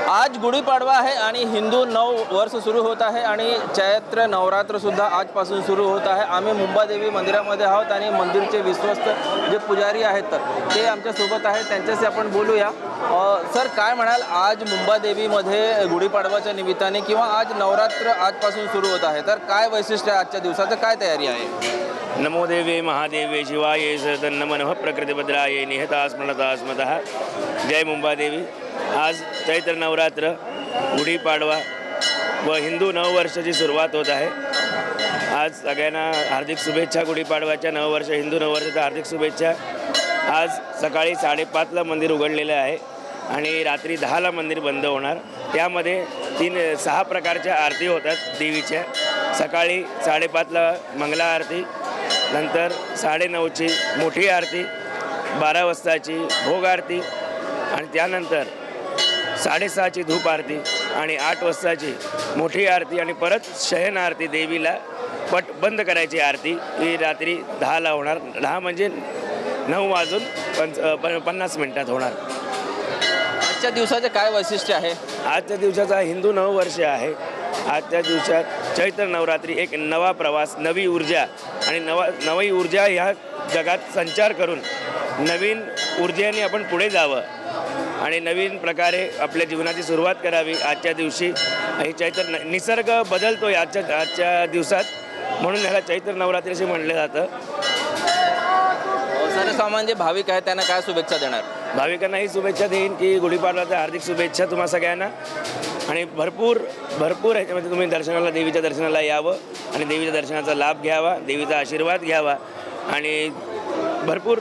आज गुढीपाडवा आहे आणि हिंदू नव वर्ष सुरू होत आहे आणि चैत्र नवरात्र सुद्धा आजपासून सुरू होत आहे। आम्ही मुंबादेवी मंदिरामध्ये आहोत आणि मंदिरचे विश्वस्त जे पुजारी आहेत ते आमच्या सोबत आहेत, त्यांच्याशी आपण बोलूया। सर, काय म्हणाल, आज मुंबादेवीमध्ये गुढीपाडवाच्या निमित्ताने किंवा आज नवरात्र आजपासून सुरू होत आहे, तर काय वैशिष्ट्य आहे आजच्या दिवसाचं, काय तयारी आहे? नमो देवे महादेवे शिवाय सदन्नमनः प्रकृतिभद्राय निहता स्मृता स्मतः। जय मुंबादेवी। आज चैत्र नवरात्र, गुढीपाडवा व हिंदू नववर्षाची सुरुवात होत आहे। आज सगळ्यांना हार्दिक शुभेच्छा। गुढीपाडवाच्या नववर्ष, हिंदू नववर्षाच्या हार्दिक शुभेच्छा। आज सकाळी 5:30ला मंदिर उघडलेलं आहे आणि रात्री 10ला मंदिर बंद होणार। त्यामध्ये 6 प्रकारच्या आरती होतात देवीच्या। सकाळी 5:30ला मंगला आरती, नंतर 9:30ची मोठी आरती, 12 वाजताची भोग आरती आणि त्यानंतर 6:30ची धूप आरती आणि 8 वाजताची मोठी आरती आणि परत शयन आरती, देवीला पट बंद करायची आरती ही रात्री 10ला होणार। 10 म्हणजे 9:50 मिनिटात होणार। आजच्या दिवसाचे काय वैशिष्ट्य आहे? आजच्या दिवसाचा हिंदू नववर्ष आहे। आजच्या दिवसात चैत्र नवरात्री एक नवा प्रवास, नवी ऊर्जा आणि नवी ऊर्जा ह्या जगात संचार करून नवीन ऊर्जेने आपण पुढे जावं आणि नवीन प्रकारे आपल्या जीवनाची सुरुवात करावी। आजच्या दिवशी हे चैत्र निसर्ग बदलतो आजच्या दिवसात, म्हणून ह्याला चैत्र नवरात्री असे म्हटलं जातं। सर्वसामान्य भाविक आहेत त्यांना काय शुभेच्छा देणार? भाविकांना ही शुभेच्छा देईन की गुढीपाडव्याच्या हार्दिक शुभेच्छा तुम्हा सगळ्यांना आणि भरपूर ह्याच्यामध्ये तुम्ही दर्शनाला, देवीच्या दर्शनाला यावं आणि देवीच्या दर्शनाचा लाभ घ्यावा, देवीचा आशीर्वाद घ्यावा आणि भरपूर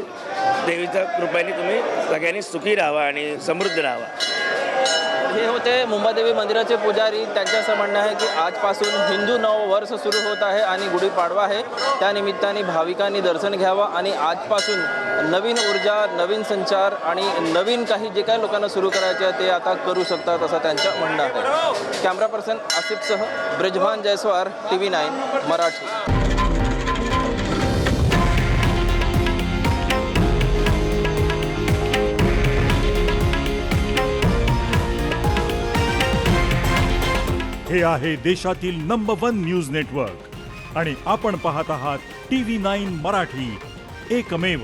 देवीच्या कृपेने तुम्ही सगळ्यांनी सुखी राहावा आणि समृद्ध राहावा। हे होते मुंबादेवी मंदिराचे पुजारी। त्यांचं असं म्हणणं आहे की आजपासून हिंदू नव वर्ष सुरू होत आहे आणि गुढीपाडवा आहे, त्यानिमित्ताने भाविकांनी दर्शन घ्यावं आणि आजपासून नवीन ऊर्जा, नवीन संचार आणि नवीन काही जे काही लोकांना सुरू करायचे आहे ते आता करू शकतात, असं त्यांचं म्हणणं आहे। कॅमेरा पर्सन आसिफसह ब्रिजभान जयस्वार, TV9 मराठी। हे आहे देशातील नंबर 1 न्यूज नेटवर्क आणि आपण पाहत आहात TV9 मराठी, एकमेव।